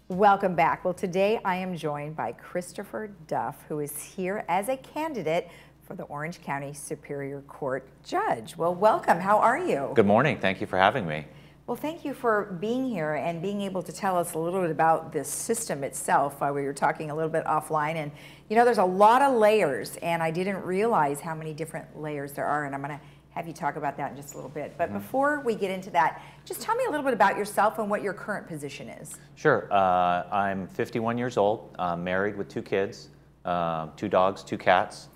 Welcome back. Well, today I am joined by Christopher Duff, who is here as a candidate for the Orange County Superior Court Judge. Well, welcome. How are you? Good morning. Thank you for having me. Well, thank you for being here and being able to tell us a little bit about this system itself. We were talking a little bit offline, and you know, there's a lot of layers, and I didn't realize how many different layers there are, and I'm going to have you talk about that in just a little bit. But before we get into that, just tell me a little bit about yourself and what your current position is. Sure. I'm 51 years old, married with 2 kids, 2 dogs, 2 cats,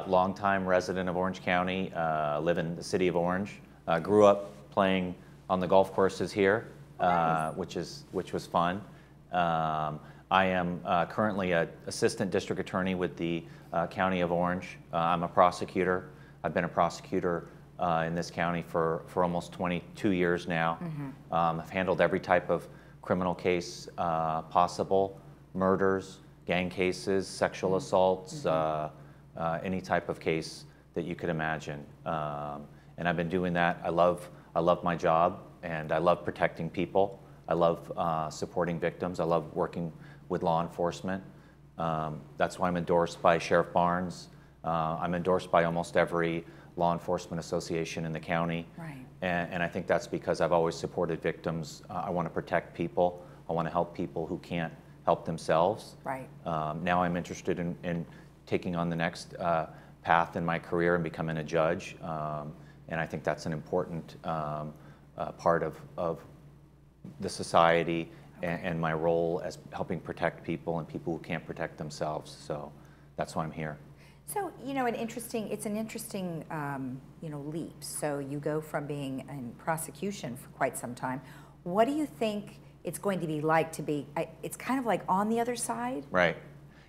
longtime resident of Orange County, live in the city of Orange, grew up playing on the golf courses here, nice. which was fun. I am currently an assistant district attorney with the County of Orange. I'm a prosecutor. I've been a prosecutor in this county for almost 22 years now. I've handled every type of criminal case possible, murders, gang cases, sexual assaults, any type of case that you could imagine. And I've been doing that. I love my job, and I love protecting people. I love supporting victims. I love working with law enforcement. That's why I'm endorsed by Sheriff Barnes. I'm endorsed by almost every law enforcement association in the county. Right. And I think that's because I've always supported victims. I want to protect people. I want to help people who can't help themselves. Right. Now I'm interested in taking on the next path in my career and becoming a judge. And I think that's an important part of the society and my role as helping protect people and people who can't protect themselves. So that's why I'm here. So, you know, it's an interesting, you know, leap. So you go from being in prosecution for quite some time. What do you think it's going to be like to be, it's kind of like on the other side? Right.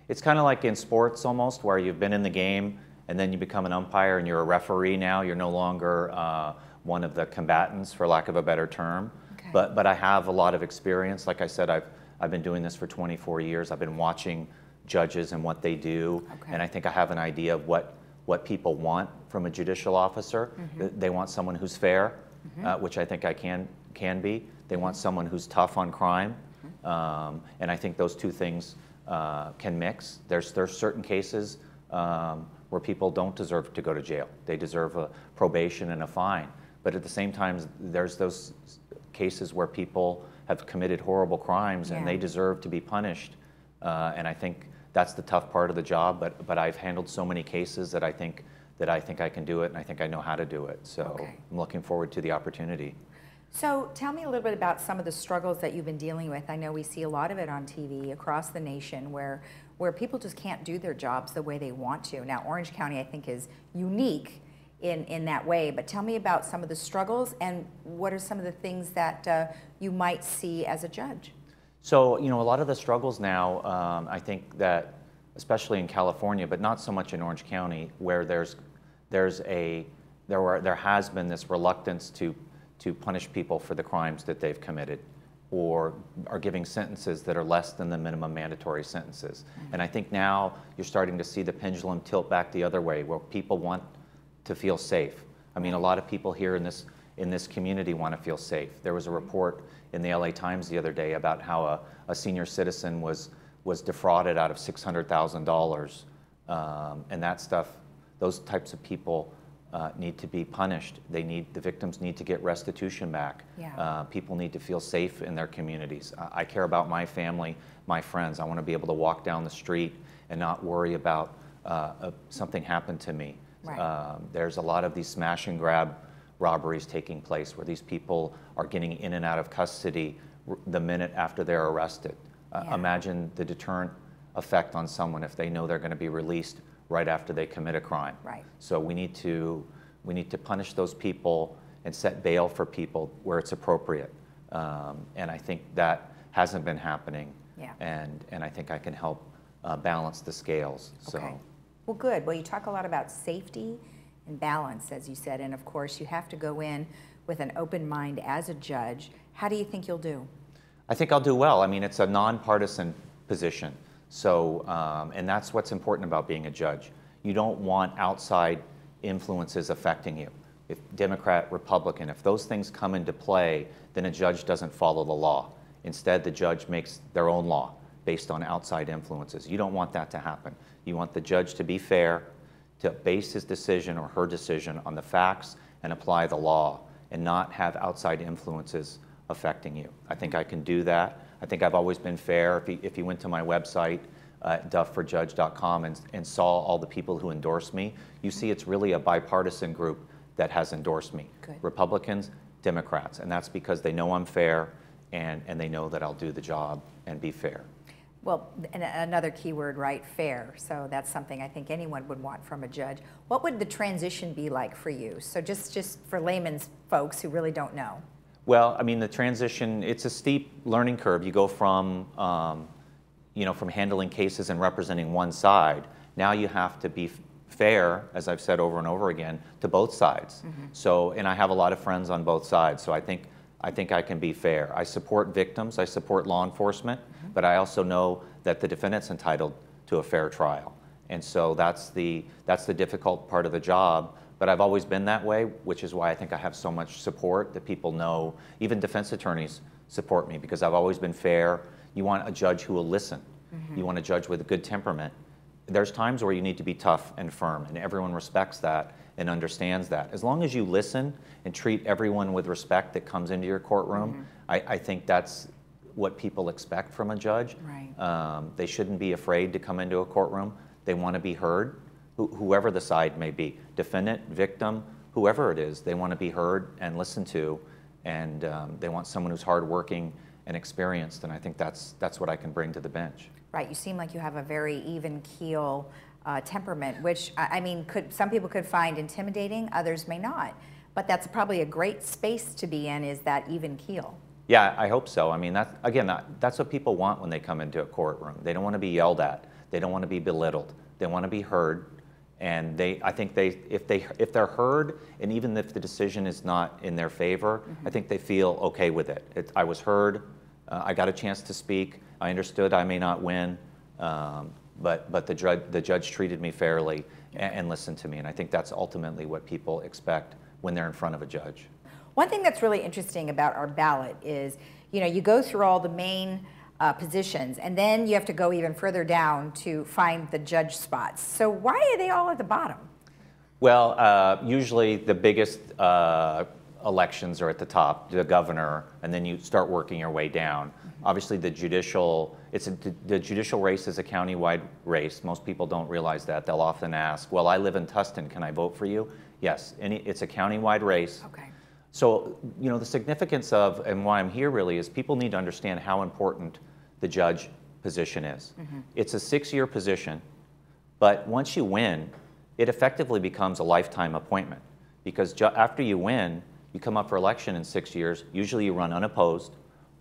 It's kind of like in sports almost, where you've been in the game and then you become an umpire and you're a referee now. You're no longer one of the combatants, for lack of a better term. Okay. But I have a lot of experience. Like I said, I've been doing this for 24 years. I've been watching judges and what they do, and I think I have an idea of what people want from a judicial officer. They want someone who's fair, which I think I can be. They want someone who's tough on crime, and I think those two things can mix. There's certain cases where people don't deserve to go to jail. They deserve a probation and a fine. But at the same time, there's those cases where people have committed horrible crimes and they deserve to be punished. And I think that's the tough part of the job, but I've handled so many cases that I think I can do it, and I think I know how to do it. So I'm looking forward to the opportunity. So tell me a little bit about some of the struggles that you've been dealing with. I know we see a lot of it on TV across the nation where people just can't do their jobs the way they want to. Now, Orange County, I think, is unique in that way, but tell me about some of the struggles and what are some of the things that you might see as a judge? So, you know, a lot of the struggles now, I think that, especially in California, but not so much in Orange County, where there has been this reluctance to punish people for the crimes that they've committed, or are giving sentences that are less than the minimum mandatory sentences. And I think now you're starting to see the pendulum tilt back the other way, where people want to feel safe. I mean, a lot of people here in this community want to feel safe. There was a report in the LA Times the other day about how a senior citizen was defrauded out of $600,000, and that stuff. Those types of people need to be punished. The victims need to get restitution back. People need to feel safe in their communities. I care about my family, my friends. I want to be able to walk down the street and not worry about something happened to me. Right. There's a lot of these smash and grab robberies taking place where these people are getting in and out of custody the minute after they're arrested. Imagine the deterrent effect on someone if they know they're going to be released right after they commit a crime. Right. So we need to punish those people and set bail for people where it's appropriate. And I think that hasn't been happening. And I think I can help balance the scales. Okay. Well, good. Well, you talk a lot about safety and balance, as you said, and of course you have to go in with an open mind as a judge. How do you think you'll do? I think I'll do well. I mean, it's a nonpartisan position. So, and that's what's important about being a judge. You don't want outside influences affecting you. If Democrat, Republican, if those things come into play, then a judge doesn't follow the law. Instead, the judge makes their own law based on outside influences. You don't want that to happen. You want the judge to be fair, to base his decision or her decision on the facts and apply the law, and not have outside influences affecting you. I think I can do that. I think I've always been fair. If you went to my website, duffforjudge.com, and saw all the people who endorse me, you see it's really a bipartisan group that has endorsed me. Good. Republicans, Democrats, and that's because they know I'm fair, and they know that I'll do the job and be fair. Well, and another key word, right, fair. So that's something I think anyone would want from a judge. What would the transition be like for you? So just for layman's folks who really don't know. Well, I mean, the transition, it's a steep learning curve. You go from, from handling cases and representing one side. Now you have to be fair, as I've said over and over again, to both sides. So, and I have a lot of friends on both sides, so I think I can be fair. I support victims, I support law enforcement, but I also know that the defendant's entitled to a fair trial. And so that's the difficult part of the job. But I've always been that way, which is why I think I have so much support that people know. Even defense attorneys support me because I've always been fair. You want a judge who will listen. You want a judge with a good temperament. There's times where you need to be tough and firm, and everyone respects that and understands that. As long as you listen and treat everyone with respect that comes into your courtroom, I think that's what people expect from a judge. Right. They shouldn't be afraid to come into a courtroom. They want to be heard, whoever the side may be, defendant, victim, whoever it is. They want to be heard and listened to, and they want someone who's hardworking and experienced, and I think that's what I can bring to the bench. Right, you seem like you have a very even keel temperament, which, I mean, some people could find intimidating, others may not. But that's probably a great space to be in, is that even keel. Yeah, I hope so. I mean, that's what people want when they come into a courtroom. They don't want to be yelled at. They don't want to be belittled. They want to be heard. And I think if they're heard, and even if the decision is not in their favor, I think they feel okay with it. I was heard. I got a chance to speak. I understood I may not win, but the judge treated me fairly and listened to me. And I think that's ultimately what people expect when they're in front of a judge. One thing that's really interesting about our ballot is, you go through all the main positions, and then you have to go even further down to find the judge spots. So why are they all at the bottom? Well, usually the biggest elections are at the top, the governor, and then you start working your way down. Obviously, the judicial race is a county-wide race. Most people don't realize that. They'll often ask, well, I live in Tustin, can I vote for you? Yes, it's a county-wide race. Okay. So, the significance of, and why I'm here really, is people need to understand how important the judge position is. It's a 6-year position, but once you win, it effectively becomes a lifetime appointment. Because after you win, you come up for election in 6 years, usually you run unopposed,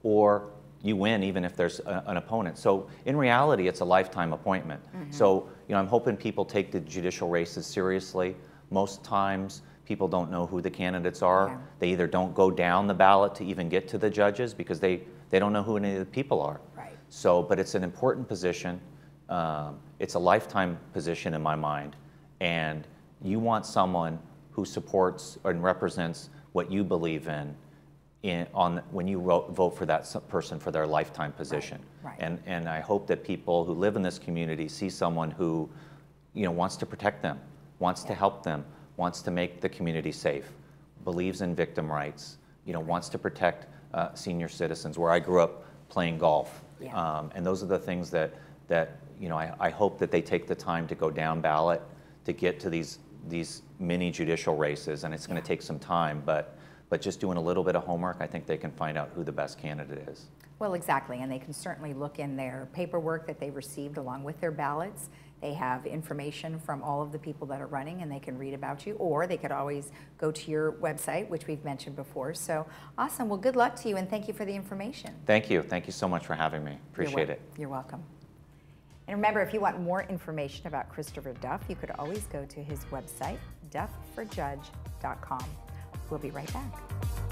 or you win even if there's an opponent. So in reality, it's a lifetime appointment. So, I'm hoping people take the judicial races seriously. Most times, people don't know who the candidates are. Yeah. They either don't go down the ballot to even get to the judges because they don't know who any of the people are. Right. So, but it's an important position. It's a lifetime position in my mind. And you want someone who supports and represents what you believe in when you vote for that person for their lifetime position. Right. And I hope that people who live in this community see someone who, wants to protect them, wants to help them, wants to make the community safe, believes in victim rights, wants to protect senior citizens. Where I grew up playing golf, and those are the things that I hope that they take the time to go down ballot to get to these mini judicial races, and it's going to take some time, but just doing a little bit of homework, I think they can find out who the best candidate is. Well, exactly, and they can certainly look in their paperwork that they received along with their ballots. They have information from all of the people that are running, and they can read about you, or they could always go to your website, which we've mentioned before. So awesome. Well, good luck to you, and thank you for the information. Thank you. Thank you so much for having me. Appreciate it. You're welcome. And remember, if you want more information about Christopher Duff, you could always go to his website, duffforjudge.com. We'll be right back.